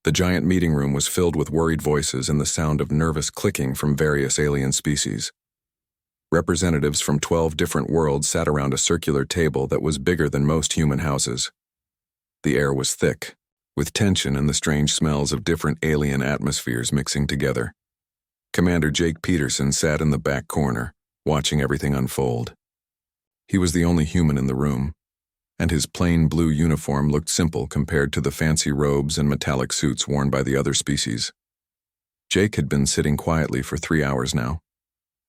The giant meeting room was filled with worried voices and the sound of nervous clicking from various alien species. Representatives from 12 different worlds sat around a circular table that was bigger than most human houses. The air was thick, with tension and the strange smells of different alien atmospheres mixing together. Commander Jake Peterson sat in the back corner, watching everything unfold. He was the only human in the room, and his plain blue uniform looked simple compared to the fancy robes and metallic suits worn by the other species. Jake had been sitting quietly for 3 hours now,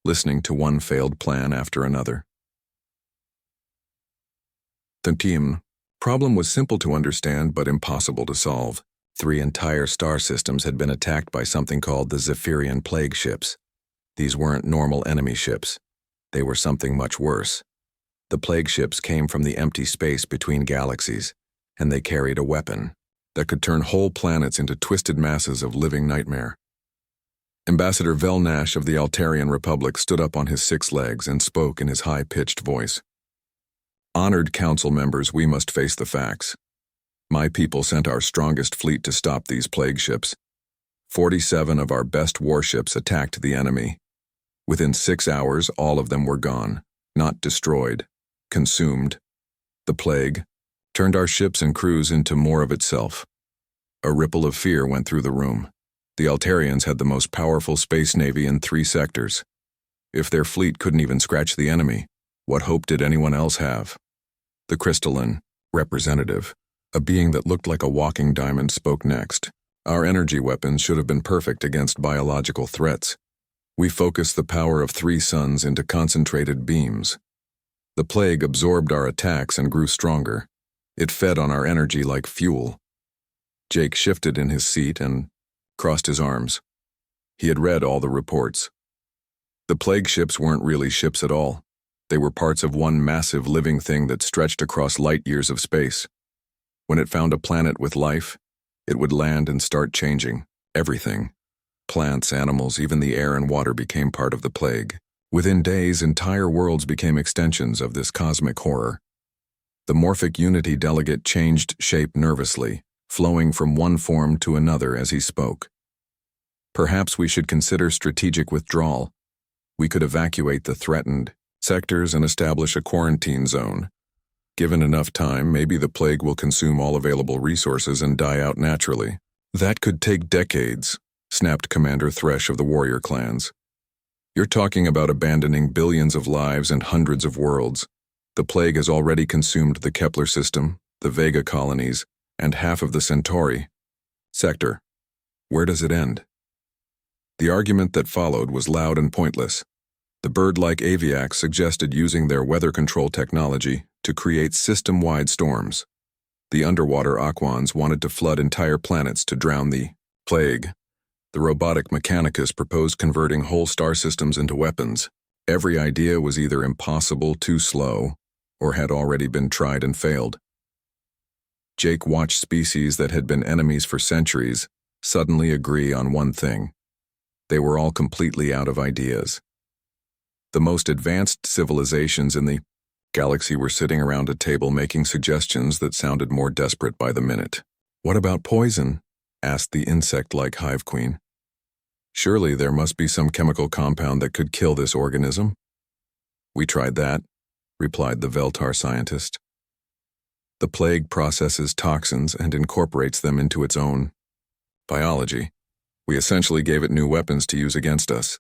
listening to one failed plan after another. The problem was simple to understand but impossible to solve. 3 entire star systems had been attacked by something called the Zephyrian plague ships. These weren't normal enemy ships. They were something much worse. The plague ships came from the empty space between galaxies, and they carried a weapon that could turn whole planets into twisted masses of living nightmare. Ambassador Vel Nash of the Altarian Republic stood up on his 6 legs and spoke in his high-pitched voice. "Honored council members, we must face the facts. My people sent our strongest fleet to stop these plague ships. 47 of our best warships attacked the enemy. Within 6 hours, all of them were gone, not destroyed. Consumed. The plague turned our ships and crews into more of itself." A ripple of fear went through the room. The Altarians had the most powerful space navy in 3 sectors. If their fleet couldn't even scratch the enemy, what hope did anyone else have? The crystalline representative, a being that looked like a walking diamond, spoke next. "Our energy weapons should have been perfect against biological threats. We focused the power of 3 suns into concentrated beams. The plague absorbed our attacks and grew stronger. It fed on our energy like fuel." Jake shifted in his seat and crossed his arms. He had read all the reports. The plague ships weren't really ships at all. They were parts of one massive living thing that stretched across light years of space. When it found a planet with life, it would land and start changing everything. Plants, animals, even the air and water became part of the plague. Within days, entire worlds became extensions of this cosmic horror. The Morphic Unity delegate changed shape nervously, flowing from one form to another as he spoke. "Perhaps we should consider strategic withdrawal. We could evacuate the threatened sectors and establish a quarantine zone. Given enough time, maybe the plague will consume all available resources and die out naturally." "That could take decades," snapped Commander Thresh of the warrior clans. "You're talking about abandoning billions of lives and hundreds of worlds. The plague has already consumed the Kepler system, the Vega colonies, and half of the Centauri sector. Where does it end?" The argument that followed was loud and pointless. The bird-like aviacs suggested using their weather control technology to create system-wide storms. The underwater Aquans wanted to flood entire planets to drown the plague. The robotic Mechanicus proposed converting whole star systems into weapons. Every idea was either impossible, too slow, or had already been tried and failed. Jake watched species that had been enemies for centuries suddenly agree on one thing. They were all completely out of ideas. The most advanced civilizations in the galaxy were sitting around a table making suggestions that sounded more desperate by the minute. "What about poison?" asked the insect-like hive queen. "Surely there must be some chemical compound that could kill this organism." "We tried that," replied the Veltar scientist. "The plague processes toxins and incorporates them into its own biology. We essentially gave it new weapons to use against us."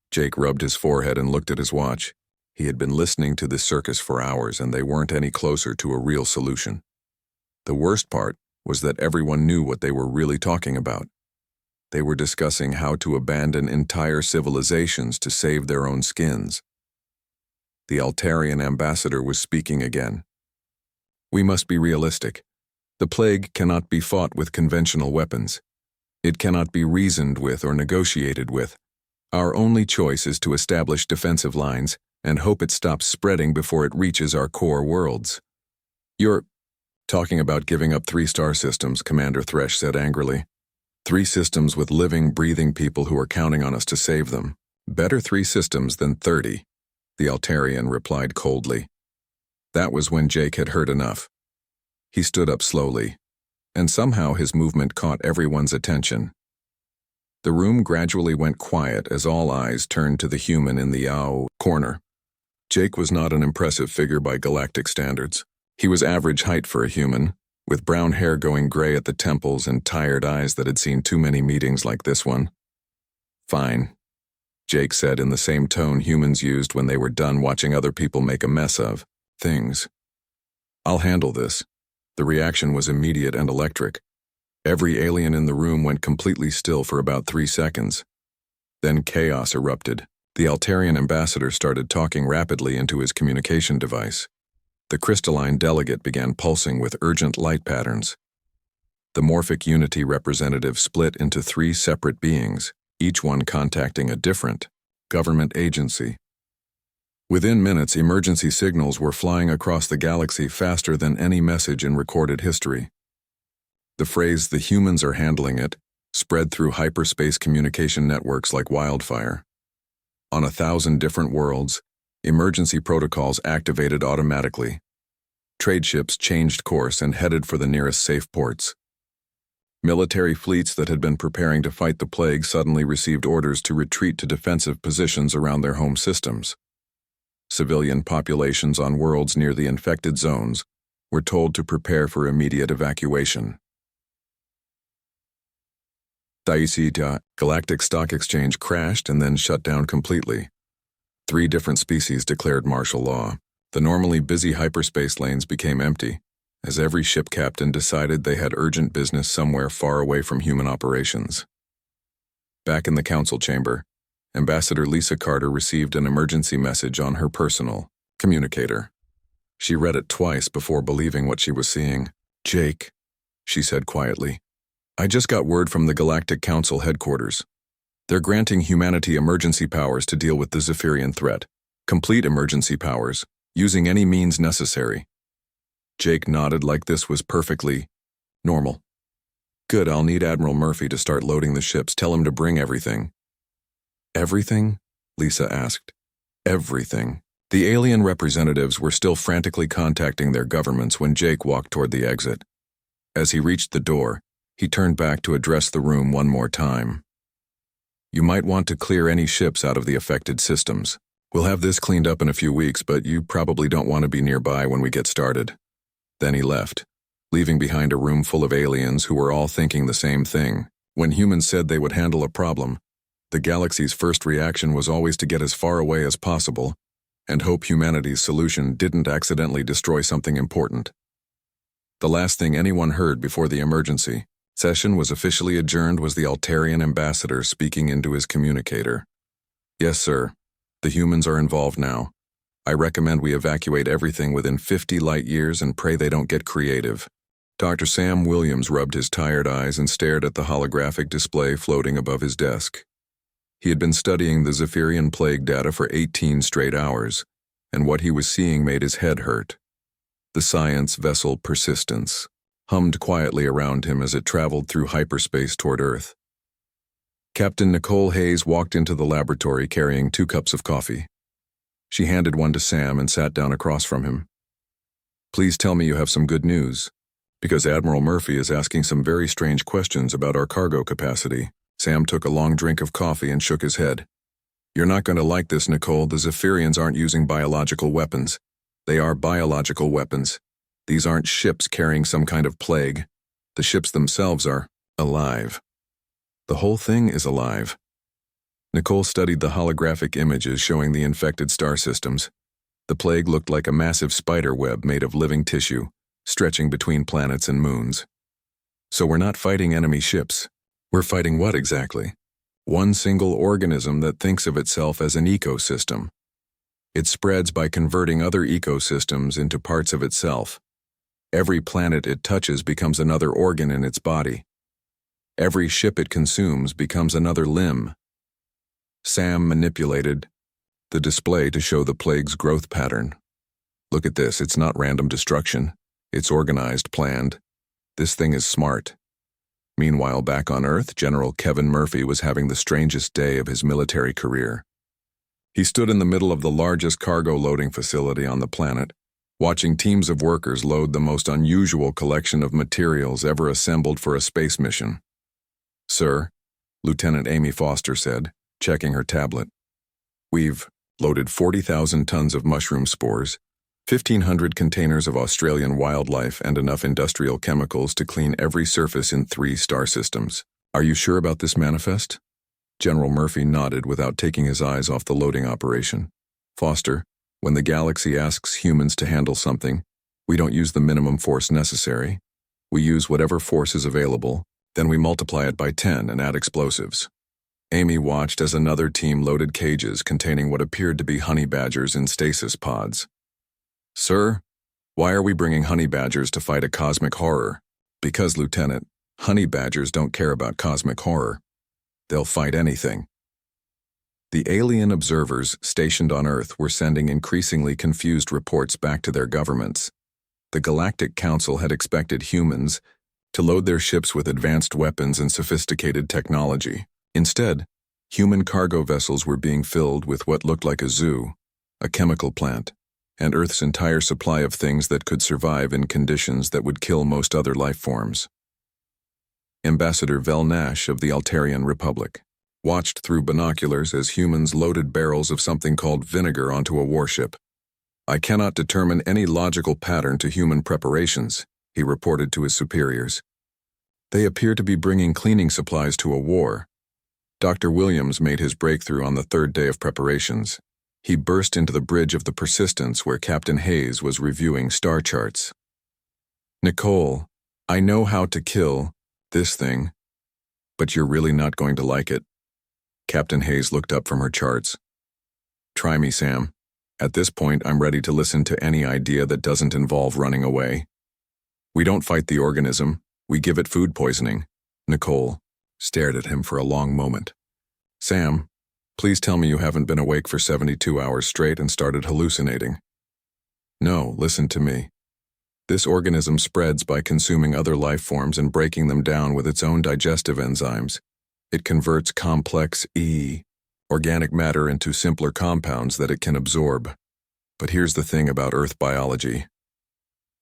Jake rubbed his forehead and looked at his watch. He had been listening to this circus for hours, and they weren't any closer to a real solution. The worst part was that everyone knew what they were really talking about. They were discussing how to abandon entire civilizations to save their own skins. The Altarian ambassador was speaking again. "We must be realistic. The plague cannot be fought with conventional weapons. It cannot be reasoned with or negotiated with. Our only choice is to establish defensive lines and hope it stops spreading before it reaches our core worlds." "You're talking about giving up 3 star systems," Commander Thresh said angrily. 3 systems with living, breathing people who are counting on us to save them. Better 3 systems than 30, the Altarian replied coldly. That was when Jake had heard enough. He stood up slowly. and somehow his movement caught everyone's attention. The room gradually went quiet as all eyes turned to the human in the corner. Jake was not an impressive figure by galactic standards. He was average height for a human, with brown hair going gray at the temples and tired eyes that had seen too many meetings like this one. "Fine," Jake said in the same tone humans used when they were done watching other people make a mess of things. "I'll handle this." The reaction was immediate and electric. Every alien in the room went completely still for about 3 seconds. Then chaos erupted. The Altarian ambassador started talking rapidly into his communication device. The crystalline delegate began pulsing with urgent light patterns. The morphic unity representative split into 3 separate beings, each one contacting a different government agency. Within minutes, emergency signals were flying across the galaxy faster than any message in recorded history. The phrase, "the humans are handling it," spread through hyperspace communication networks like wildfire. On 1,000 different worlds, emergency protocols activated automatically. Trade ships changed course and headed for the nearest safe ports. Military fleets that had been preparing to fight the plague suddenly received orders to retreat to defensive positions around their home systems. Civilian populations on worlds near the infected zones were told to prepare for immediate evacuation. The Galactic Stock Exchange crashed and then shut down completely. 3 different species declared martial law. The normally busy hyperspace lanes became empty, as every ship captain decided they had urgent business somewhere far away from human operations. Back in the council chamber, Ambassador Lisa Carter received an emergency message on her personal communicator. She read it twice before believing what she was seeing. "Jake," she said quietly, "I just got word from the Galactic Council headquarters. They're granting humanity emergency powers to deal with the Zephyrian threat. Complete emergency powers, using any means necessary." Jake nodded like this was perfectly normal. "Good, I'll need Admiral Murphy to start loading the ships. Tell him to bring everything." "Everything?" Lisa asked. "Everything." The alien representatives were still frantically contacting their governments when Jake walked toward the exit. As he reached the door, he turned back to address the room one more time. "You might want to clear any ships out of the affected systems. We'll have this cleaned up in a few weeks, but you probably don't want to be nearby when we get started." Then he left, leaving behind a room full of aliens who were all thinking the same thing. When humans said they would handle a problem, the galaxy's first reaction was always to get as far away as possible and hope humanity's solution didn't accidentally destroy something important. The last thing anyone heard before the emergency session was officially adjourned was the Altarian ambassador speaking into his communicator. "Yes, sir. The humans are involved now. I recommend we evacuate everything within 50 light years and pray they don't get creative." Dr. Sam Williams rubbed his tired eyes and stared at the holographic display floating above his desk. He had been studying the Zephyrian plague data for 18 straight hours, and what he was seeing made his head hurt. The science vessel Persistence hummed quietly around him as it traveled through hyperspace toward Earth. Captain Nicole Hayes walked into the laboratory carrying 2 cups of coffee. She handed one to Sam and sat down across from him. "Please tell me you have some good news, because Admiral Murphy is asking some very strange questions about our cargo capacity." Sam took a long drink of coffee and shook his head. "You're not going to like this, Nicole. The Zephyrians aren't using biological weapons. They are biological weapons. These aren't ships carrying some kind of plague. The ships themselves are alive. The whole thing is alive." Nicole studied the holographic images showing the infected star systems. The plague looked like a massive spider web made of living tissue, stretching between planets and moons. "So we're not fighting enemy ships. We're fighting what exactly? One single organism that thinks of itself as an ecosystem. It spreads by converting other ecosystems into parts of itself. Every planet it touches becomes another organ in its body. Every ship it consumes becomes another limb." Sam manipulated the display to show the plague's growth pattern. "Look at this. It's not random destruction. It's organized, planned. This thing is smart." Meanwhile, back on Earth, General Kevin Murphy was having the strangest day of his military career. He stood in the middle of the largest cargo loading facility on the planet, watching teams of workers load the most unusual collection of materials ever assembled for a space mission. "Sir," Lieutenant Amy Foster said, checking her tablet, "we've loaded 40,000 tons of mushroom spores, 1,500 containers of Australian wildlife, and enough industrial chemicals to clean every surface in 3 star systems. Are you sure about this manifest?" General Murphy nodded without taking his eyes off the loading operation. "Foster, when the galaxy asks humans to handle something, we don't use the minimum force necessary. We use whatever force is available, then we multiply it by 10 and add explosives." Amy watched as another team loaded cages containing what appeared to be honey badgers in stasis pods. "Sir, why are we bringing honey badgers to fight a cosmic horror?" "Because, Lieutenant, honey badgers don't care about cosmic horror. They'll fight anything." The alien observers stationed on Earth were sending increasingly confused reports back to their governments. The Galactic Council had expected humans to load their ships with advanced weapons and sophisticated technology. Instead, human cargo vessels were being filled with what looked like a zoo, a chemical plant, and Earth's entire supply of things that could survive in conditions that would kill most other life forms. Ambassador Vel Nash of the Altarian Republic watched through binoculars as humans loaded barrels of something called vinegar onto a warship. "I cannot determine any logical pattern to human preparations," he reported to his superiors. "They appear to be bringing cleaning supplies to a war." Dr. Williams made his breakthrough on the 3rd day of preparations. He burst into the bridge of the Persistence where Captain Hayes was reviewing star charts. "Nicole, I know how to kill this thing, but you're really not going to like it." Captain Hayes looked up from her charts. "Try me, Sam. At this point, I'm ready to listen to any idea that doesn't involve running away." "We don't fight the organism, we give it food poisoning." Nicole stared at him for a long moment. "Sam, please tell me you haven't been awake for 72 hours straight and started hallucinating." "No, listen to me. This organism spreads by consuming other life forms and breaking them down with its own digestive enzymes. It converts complex organic matter into simpler compounds that it can absorb. But here's the thing about Earth biology."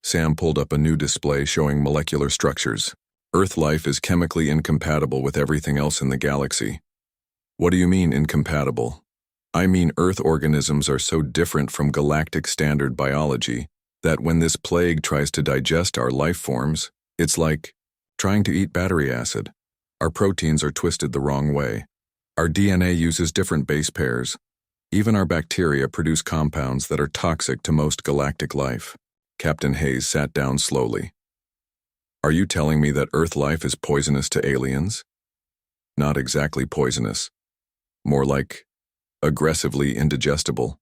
Sam pulled up a new display showing molecular structures. "Earth life is chemically incompatible with everything else in the galaxy." "What do you mean incompatible?" "I mean Earth organisms are so different from galactic standard biology that when this plague tries to digest our life forms, it's like trying to eat battery acid. Our proteins are twisted the wrong way. Our DNA uses different base pairs. Even our bacteria produce compounds that are toxic to most galactic life." Captain Hayes sat down slowly. "Are you telling me that Earth life is poisonous to aliens?" "Not exactly poisonous. More like aggressively indigestible.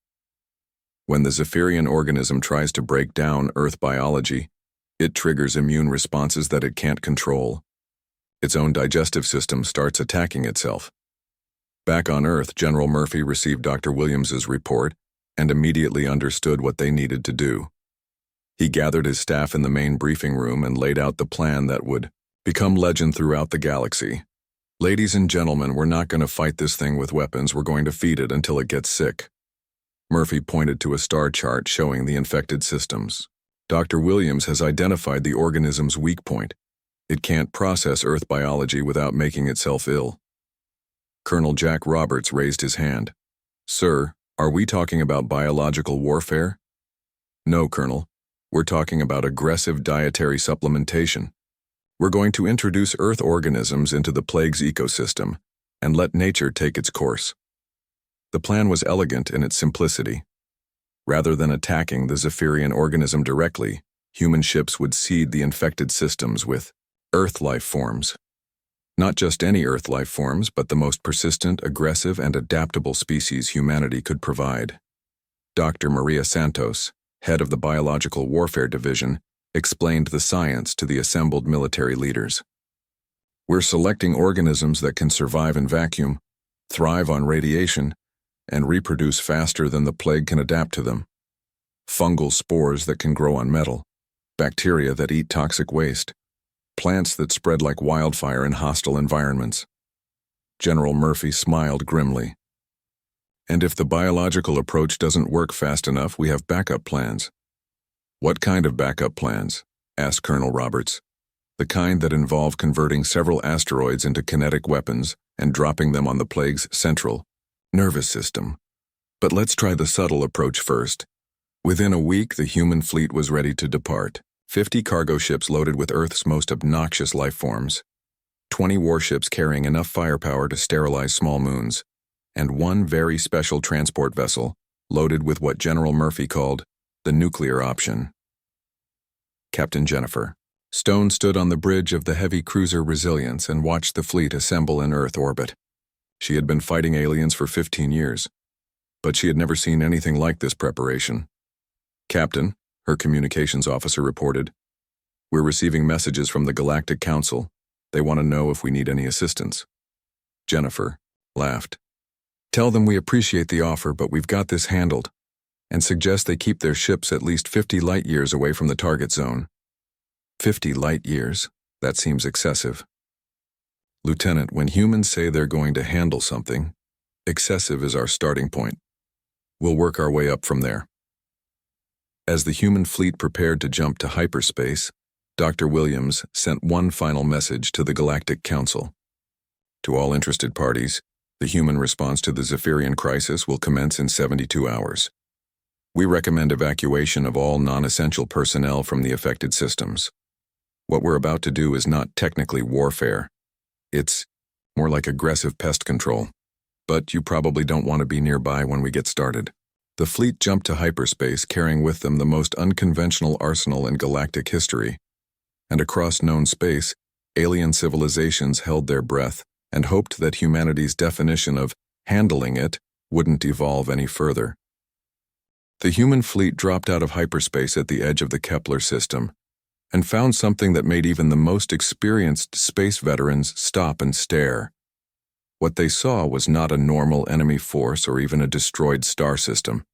When the Zephyrian organism tries to break down Earth biology, it triggers immune responses that it can't control. Its own digestive system starts attacking itself." Back on Earth, General Murphy received Dr. Williams's report and immediately understood what they needed to do. He gathered his staff in the main briefing room and laid out the plan that would become legend throughout the galaxy. "Ladies and gentlemen, we're not going to fight this thing with weapons, we're going to feed it until it gets sick." Murphy pointed to a star chart showing the infected systems. "Dr. Williams has identified the organism's weak point. It can't process Earth biology without making itself ill." Colonel Jack Roberts raised his hand. "Sir, are we talking about biological warfare?" "No, Colonel. We're talking about aggressive dietary supplementation. We're going to introduce Earth organisms into the plague's ecosystem and let nature take its course." The plan was elegant in its simplicity. Rather than attacking the Zephyrian organism directly, human ships would seed the infected systems with Earth life forms. Not just any Earth life forms, but the most persistent, aggressive, and adaptable species humanity could provide. Dr. Maria Santos, head of the Biological Warfare Division, explained the science to the assembled military leaders. "We're selecting organisms that can survive in vacuum, thrive on radiation, and reproduce faster than the plague can adapt to them. Fungal spores that can grow on metal, bacteria that eat toxic waste, plants that spread like wildfire in hostile environments." General Murphy smiled grimly. "And if the biological approach doesn't work fast enough, we have backup plans. What kind of backup plans? Asked Colonel Roberts. The kind that involve converting several asteroids into kinetic weapons and dropping them on the plague's central nervous system. But let's try the subtle approach first. Within a week, the human fleet was ready to depart. 50 cargo ships loaded with Earth's most obnoxious life forms, 20 warships carrying enough firepower to sterilize small moons, and one very special transport vessel loaded with what General Murphy called the nuclear option. Captain Jennifer Stone stood on the bridge of the heavy cruiser Resilience and watched the fleet assemble in Earth orbit. She had been fighting aliens for 15 years, but she had never seen anything like this preparation. Captain, her communications officer reported, "We're receiving messages from the Galactic Council. They want to know if we need any assistance." Jennifer laughed. "Tell them we appreciate the offer, but we've got this handled, and suggest they keep their ships at least 50 light years away from the target zone." 50 light years? That seems excessive. Lieutenant, when humans say they're going to handle something, excessive is our starting point. We'll work our way up from there. As the human fleet prepared to jump to hyperspace, Dr. Williams sent one final message to the Galactic Council. To all interested parties, the human response to the Zephyrian crisis will commence in 72 hours. We recommend evacuation of all non-essential personnel from the affected systems. What we're about to do is not technically warfare. It's more like aggressive pest control. But you probably don't want to be nearby when we get started. The fleet jumped to hyperspace, carrying with them the most unconventional arsenal in galactic history. And across known space, alien civilizations held their breath and hoped that humanity's definition of handling it wouldn't evolve any further. The human fleet dropped out of hyperspace at the edge of the Kepler system and found something that made even the most experienced space veterans stop and stare. What they saw was not a normal enemy force or even a destroyed star system.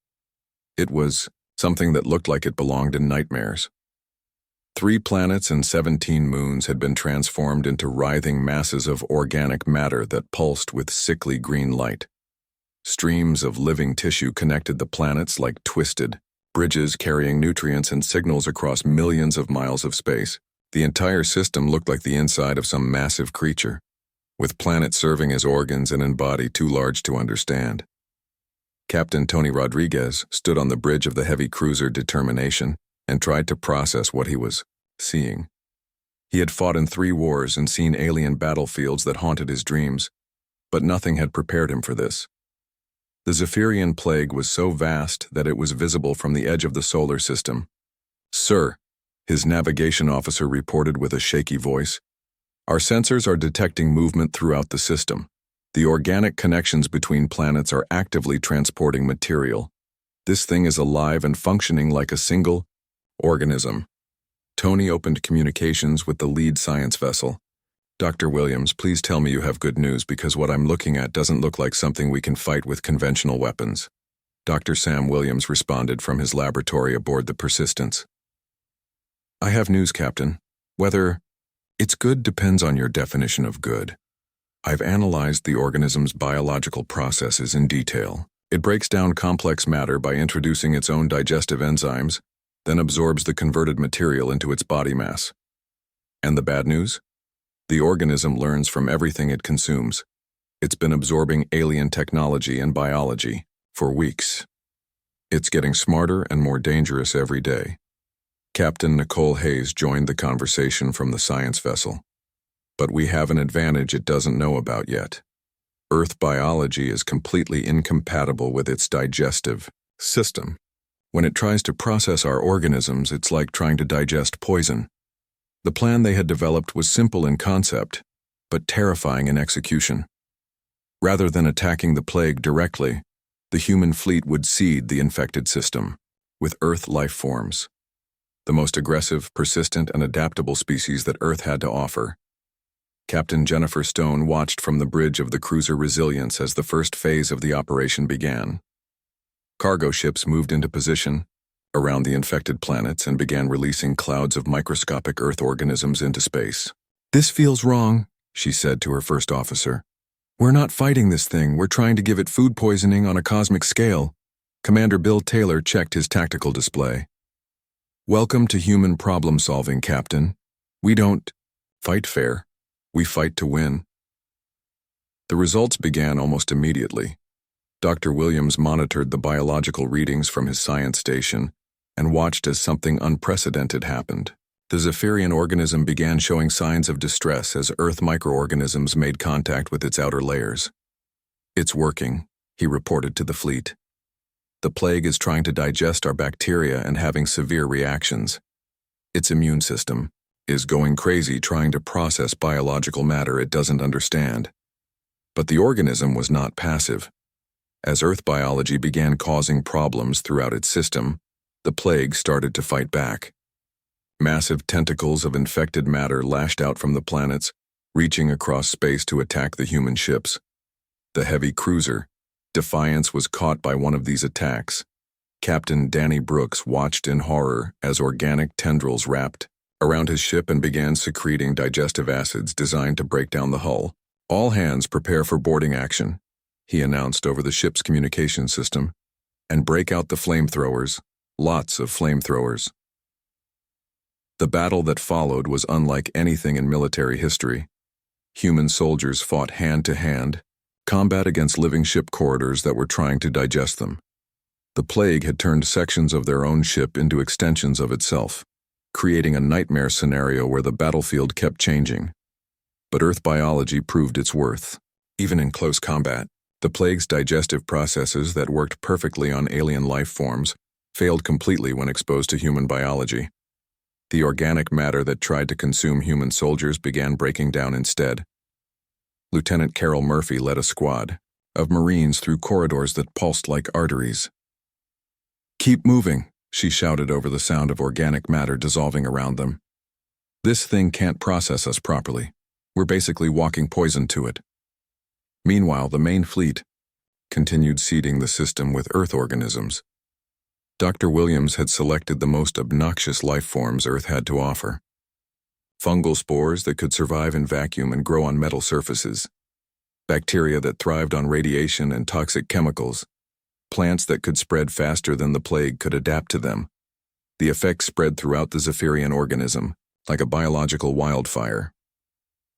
It was something that looked like it belonged in nightmares. 3 planets and 17 moons had been transformed into writhing masses of organic matter that pulsed with sickly green light. Streams of living tissue connected the planets like twisted bridges carrying nutrients and signals across millions of miles of space. The entire system looked like the inside of some massive creature, with planets serving as organs and in body too large to understand. Captain Tony Rodriguez stood on the bridge of the heavy cruiser Determination and tried to process what he was seeing. He had fought in 3 wars and seen alien battlefields that haunted his dreams, but nothing had prepared him for this. The Zephyrian plague was so vast that it was visible from the edge of the solar system. "Sir," his navigation officer reported with a shaky voice, "our sensors are detecting movement throughout the system. The organic connections between planets are actively transporting material. This thing is alive and functioning like a single organism." Tony opened communications with the lead science vessel. "Dr. Williams, please tell me you have good news, because what I'm looking at doesn't look like something we can fight with conventional weapons." Dr. Sam Williams responded from his laboratory aboard the Persistence. "I have news, Captain. Whether it's good depends on your definition of good. I've analyzed the organism's biological processes in detail. It breaks down complex matter by introducing its own digestive enzymes, then absorbs the converted material into its body mass. And the bad news? The organism learns from everything it consumes. It's been absorbing alien technology and biology for weeks. It's getting smarter and more dangerous every day." Captain Nicole Hayes joined the conversation from the science vessel. "But we have an advantage it doesn't know about yet. Earth biology is completely incompatible with its digestive system. When it tries to process our organisms, it's like trying to digest poison." The plan they had developed was simple in concept, but terrifying in execution. Rather than attacking the plague directly, the human fleet would seed the infected system with Earth life forms, the most aggressive, persistent, and adaptable species that Earth had to offer. Captain Jennifer Stone watched from the bridge of the cruiser Resilience as the first phase of the operation began. Cargo ships moved into position around the infected planets and began releasing clouds of microscopic Earth organisms into space. "This feels wrong," she said to her first officer. "We're not fighting this thing, we're trying to give it food poisoning on a cosmic scale." Commander Bill Taylor checked his tactical display. Welcome to human problem solving, Captain. We don't fight fair, we fight to win. The results began almost immediately. Dr. Williams monitored the biological readings from his science station and watched as something unprecedented happened. The Zephyrian organism began showing signs of distress as Earth microorganisms made contact with its outer layers. "It's working," he reported to the fleet. "The plague is trying to digest our bacteria and having severe reactions. Its immune system is going crazy trying to process biological matter it doesn't understand." But the organism was not passive. As Earth biology began causing problems throughout its system, the plague started to fight back. Massive tentacles of infected matter lashed out from the planets, reaching across space to attack the human ships. The heavy cruiser, Defiance, was caught by one of these attacks. Captain Danny Brooks watched in horror as organic tendrils wrapped around his ship and began secreting digestive acids designed to break down the hull. "All hands prepare for boarding action," he announced over the ship's communication system, "and break out the flamethrowers, lots of flamethrowers." The battle that followed was unlike anything in military history. Human soldiers fought hand-to-hand, combat against living ship corridors that were trying to digest them. The plague had turned sections of their own ship into extensions of itself, creating a nightmare scenario where the battlefield kept changing. But Earth biology proved its worth. Even in close combat, the plague's digestive processes that worked perfectly on alien life forms failed completely when exposed to human biology. The organic matter that tried to consume human soldiers began breaking down instead. Lieutenant Carol Murphy led a squad of Marines through corridors that pulsed like arteries. "Keep moving," she shouted over the sound of organic matter dissolving around them. "This thing can't process us properly. We're basically walking poison to it." Meanwhile, the main fleet continued seeding the system with Earth organisms. Dr. Williams had selected the most obnoxious life forms Earth had to offer. Fungal spores that could survive in vacuum and grow on metal surfaces. Bacteria that thrived on radiation and toxic chemicals. Plants that could spread faster than the plague could adapt to them. The effects spread throughout the Zephyrian organism, like a biological wildfire.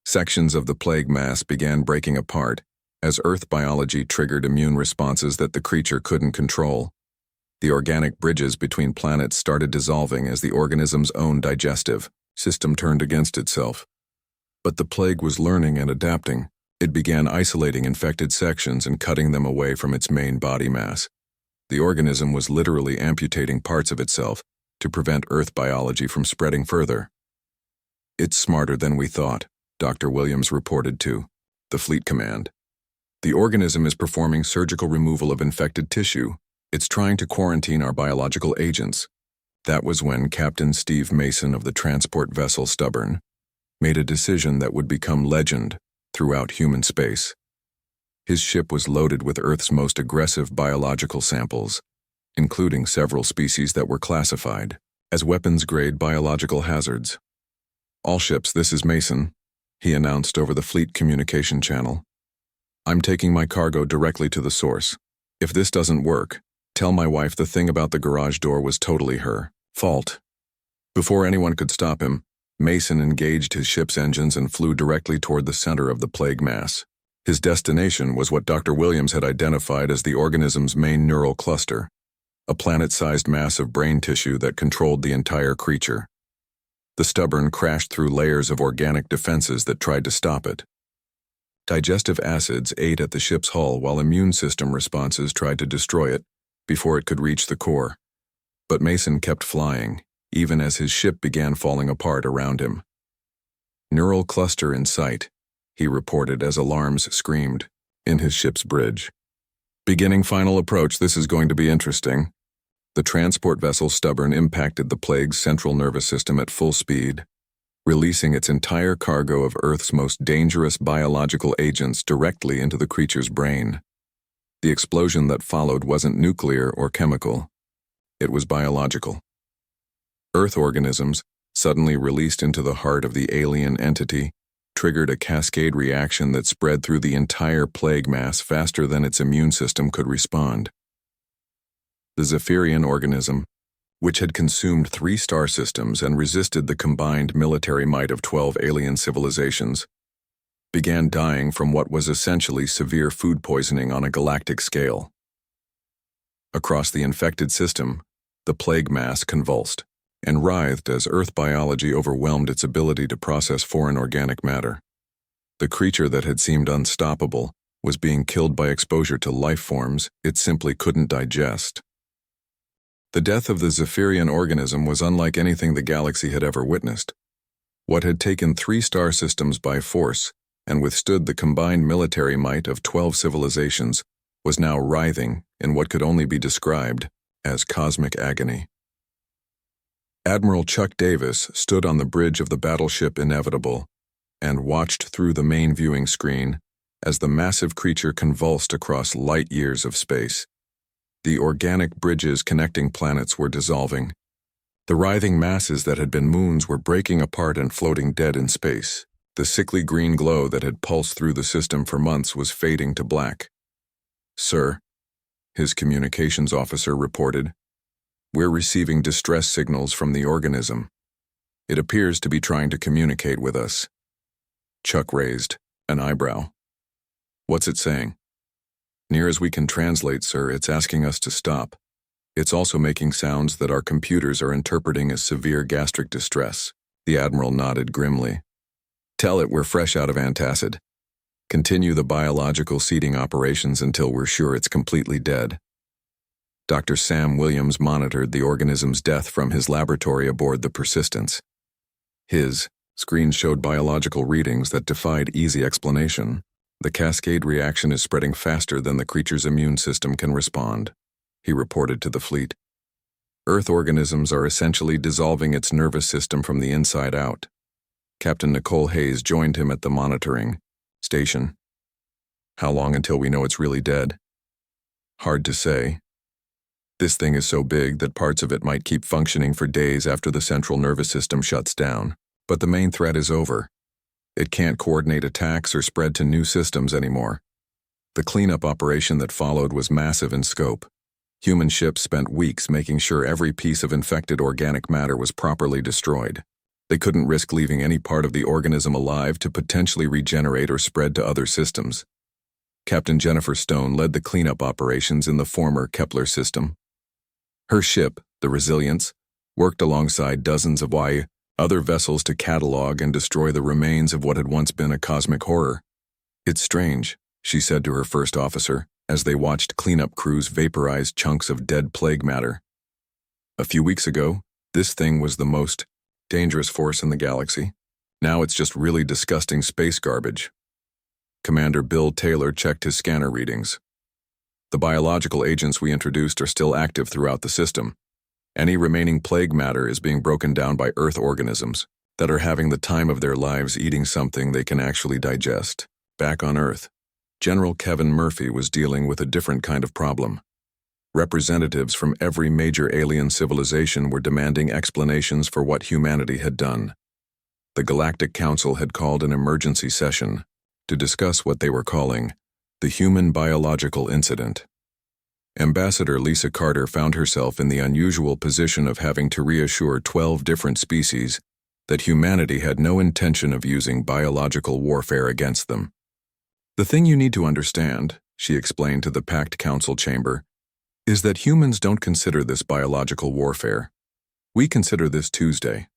Sections of the plague mass began breaking apart as Earth biology triggered immune responses that the creature couldn't control. The organic bridges between planets started dissolving as the organism's own digestive system turned against itself. But the plague was learning and adapting. It began isolating infected sections and cutting them away from its main body mass. The organism was literally amputating parts of itself to prevent Earth biology from spreading further. "It's smarter than we thought," Dr. Williams reported to the Fleet Command. "The organism is performing surgical removal of infected tissue. It's trying to quarantine our biological agents." That was when Captain Steve Mason of the transport vessel Stubborn made a decision that would become legend throughout human space. His ship was loaded with Earth's most aggressive biological samples, including several species that were classified as weapons-grade biological hazards. "All ships, this is Mason," he announced over the fleet communication channel. "I'm taking my cargo directly to the source. If this doesn't work, tell my wife the thing about the garage door was totally her fault." Before anyone could stop him, Mason engaged his ship's engines and flew directly toward the center of the plague mass. His destination was what Dr. Williams had identified as the organism's main neural cluster, a planet-sized mass of brain tissue that controlled the entire creature. The Stubborn crashed through layers of organic defenses that tried to stop it. Digestive acids ate at the ship's hull while immune system responses tried to destroy it before it could reach the core. But Mason kept flying, even as his ship began falling apart around him. "Neural cluster in sight," he reported as alarms screamed in his ship's bridge. "Beginning final approach, this is going to be interesting." The transport vessel Stubborn impacted the plague's central nervous system at full speed, releasing its entire cargo of Earth's most dangerous biological agents directly into the creature's brain. The explosion that followed wasn't nuclear or chemical. It was biological. Earth organisms, suddenly released into the heart of the alien entity, triggered a cascade reaction that spread through the entire plague mass faster than its immune system could respond. The Zephyrian organism, which had consumed 3 star systems and resisted the combined military might of 12 alien civilizations, began dying from what was essentially severe food poisoning on a galactic scale. Across the infected system, the plague mass convulsed and writhed as Earth biology overwhelmed its ability to process foreign organic matter. The creature that had seemed unstoppable was being killed by exposure to life forms it simply couldn't digest. The death of the Zephyrian organism was unlike anything the galaxy had ever witnessed. What had taken 3 star systems by force and withstood the combined military might of 12 civilizations was now writhing in what could only be described as cosmic agony. Admiral Chuck Davis stood on the bridge of the battleship Inevitable and watched through the main viewing screen as the massive creature convulsed across light years of space. The organic bridges connecting planets were dissolving. The writhing masses that had been moons were breaking apart and floating dead in space. The sickly green glow that had pulsed through the system for months was fading to black. "Sir," his communications officer reported, "we're receiving distress signals from the organism. It appears to be trying to communicate with us." Chuck raised an eyebrow. "What's it saying?" "Near as we can translate, sir, it's asking us to stop. It's also making sounds that our computers are interpreting as severe gastric distress." The Admiral nodded grimly. "Tell it we're fresh out of antacid. Continue the biological seeding operations until we're sure it's completely dead." Dr. Sam Williams monitored the organism's death from his laboratory aboard the Persistence. His screen showed biological readings that defied easy explanation. "The cascade reaction is spreading faster than the creature's immune system can respond," he reported to the fleet. "Earth organisms are essentially dissolving its nervous system from the inside out." Captain Nicole Hayes joined him at the monitoring station. "How long until we know it's really dead?" "Hard to say. This thing is so big that parts of it might keep functioning for days after the central nervous system shuts down. But the main threat is over. It can't coordinate attacks or spread to new systems anymore." The cleanup operation that followed was massive in scope. Human ships spent weeks making sure every piece of infected organic matter was properly destroyed. They couldn't risk leaving any part of the organism alive to potentially regenerate or spread to other systems. Captain Jennifer Stone led the cleanup operations in the former Kepler system. Her ship, the Resilience, worked alongside dozens of other vessels to catalog and destroy the remains of what had once been a cosmic horror. "It's strange," she said to her first officer, as they watched cleanup crews vaporize chunks of dead plague matter. "A few weeks ago, this thing was the most dangerous force in the galaxy. Now it's just really disgusting space garbage." Commander Bill Taylor checked his scanner readings. "The biological agents we introduced are still active throughout the system. Any remaining plague matter is being broken down by Earth organisms that are having the time of their lives eating something they can actually digest." Back on Earth, General Kevin Murphy was dealing with a different kind of problem. Representatives from every major alien civilization were demanding explanations for what humanity had done. The Galactic Council had called an emergency session to discuss what they were calling the human biological incident. Ambassador Lisa Carter found herself in the unusual position of having to reassure 12 different species that humanity had no intention of using biological warfare against them. "The thing you need to understand," she explained to the packed council chamber, "is that humans don't consider this biological warfare. We consider this Tuesday."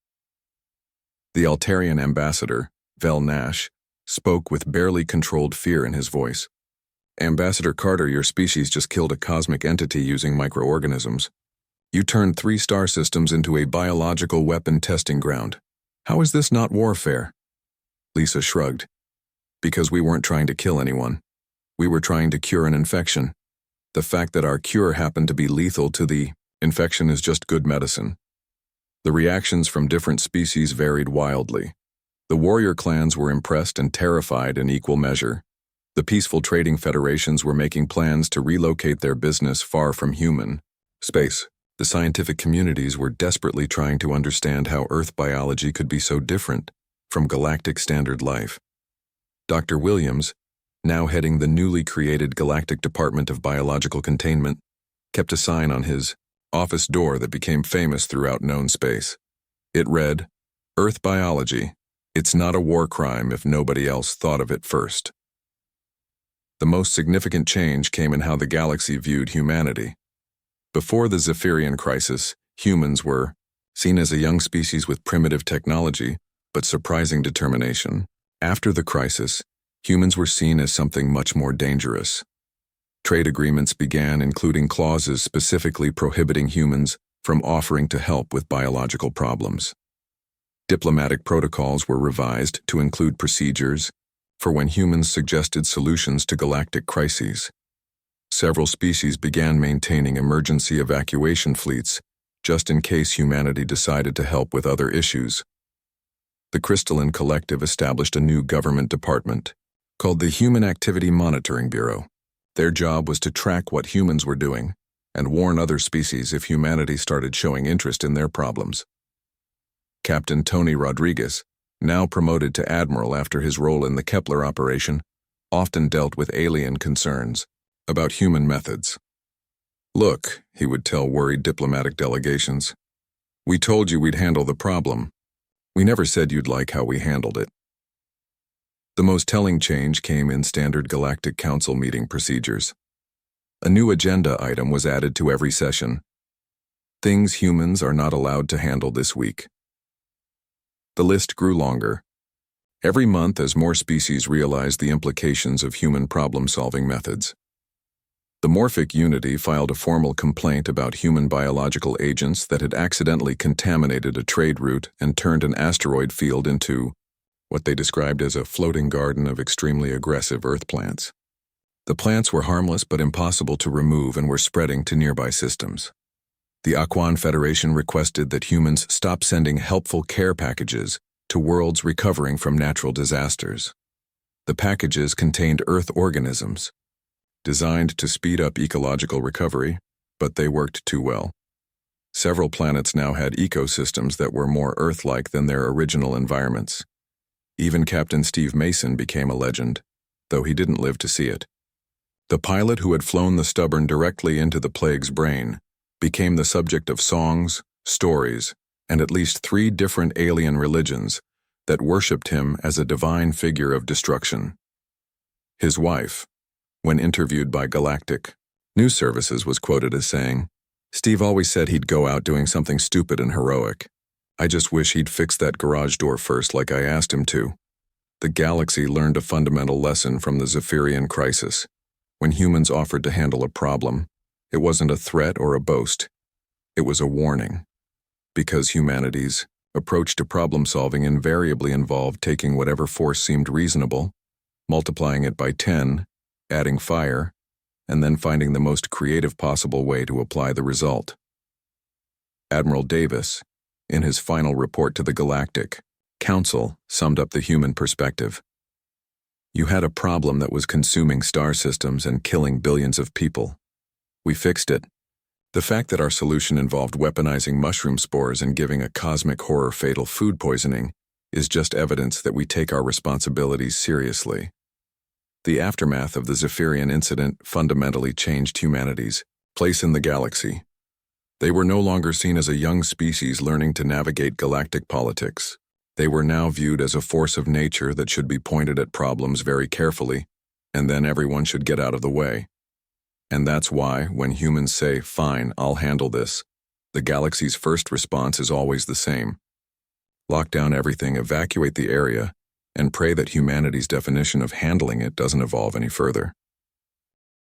The Altarian ambassador, Vel Nash, spoke with barely controlled fear in his voice. "Ambassador Carter, your species just killed a cosmic entity using microorganisms. You turned 3 star systems into a biological weapon testing ground. How is this not warfare?" Lisa shrugged. "Because we weren't trying to kill anyone. We were trying to cure an infection. The fact that our cure happened to be lethal to the infection is just good medicine." The reactions from different species varied wildly. The warrior clans were impressed and terrified in equal measure. The peaceful trading federations were making plans to relocate their business far from human space. The scientific communities were desperately trying to understand how Earth biology could be so different from galactic standard life. Dr. Williams, now heading the newly created Galactic Department of Biological Containment, kept a sign on his office door that became famous throughout known space. It read, "Earth biology. It's not a war crime if nobody else thought of it first." The most significant change came in how the galaxy viewed humanity. Before the Zephyrian crisis, humans were seen as a young species with primitive technology, but surprising determination. After the crisis, humans were seen as something much more dangerous. Trade agreements began, including clauses specifically prohibiting humans from offering to help with biological problems. Diplomatic protocols were revised to include procedures for when humans suggested solutions to galactic crises. Several species began maintaining emergency evacuation fleets just in case humanity decided to help with other issues. The Crystalline Collective established a new government department called the Human Activity Monitoring Bureau. Their job was to track what humans were doing and warn other species if humanity started showing interest in their problems. Captain Tony Rodriguez, now promoted to admiral after his role in the Kepler operation, often dealt with alien concerns about human methods. "Look," he would tell worried diplomatic delegations, "we told you we'd handle the problem. We never said you'd like how we handled it." The most telling change came in standard Galactic Council meeting procedures. A new agenda item was added to every session. Things humans are not allowed to handle this week. The list grew longer. Every month as more species realized the implications of human problem-solving methods. The Morphic Unity filed a formal complaint about human biological agents that had accidentally contaminated a trade route and turned an asteroid field into what they described as a floating garden of extremely aggressive Earth plants. The plants were harmless but impossible to remove and were spreading to nearby systems. The Aquan Federation requested that humans stop sending helpful care packages to worlds recovering from natural disasters. The packages contained Earth organisms, designed to speed up ecological recovery, but they worked too well. Several planets now had ecosystems that were more Earth-like than their original environments. Even Captain Steve Mason became a legend, though he didn't live to see it. The pilot who had flown the Stubborn directly into the plague's brain became the subject of songs, stories, and at least 3 different alien religions that worshipped him as a divine figure of destruction. His wife, when interviewed by Galactic News Services, was quoted as saying, "Steve always said he'd go out doing something stupid and heroic. I just wish he'd fix that garage door first like I asked him to." The galaxy learned a fundamental lesson from the Zephyrian crisis. When humans offered to handle a problem, it wasn't a threat or a boast. It was a warning. Because humanity's approach to problem-solving invariably involved taking whatever force seemed reasonable, multiplying it by 10, adding fire, and then finding the most creative possible way to apply the result. Admiral Davis, in his final report to the Galactic Council, summed up the human perspective. "You had a problem that was consuming star systems and killing billions of people. We fixed it. The fact that our solution involved weaponizing mushroom spores and giving a cosmic horror fatal food poisoning is just evidence that we take our responsibilities seriously." The aftermath of the Zephyrian incident fundamentally changed humanity's place in the galaxy. They were no longer seen as a young species learning to navigate galactic politics. They were now viewed as a force of nature that should be pointed at problems very carefully, and then everyone should get out of the way. And that's why, when humans say, "Fine, I'll handle this," the galaxy's first response is always the same. Lock down everything, evacuate the area, and pray that humanity's definition of handling it doesn't evolve any further.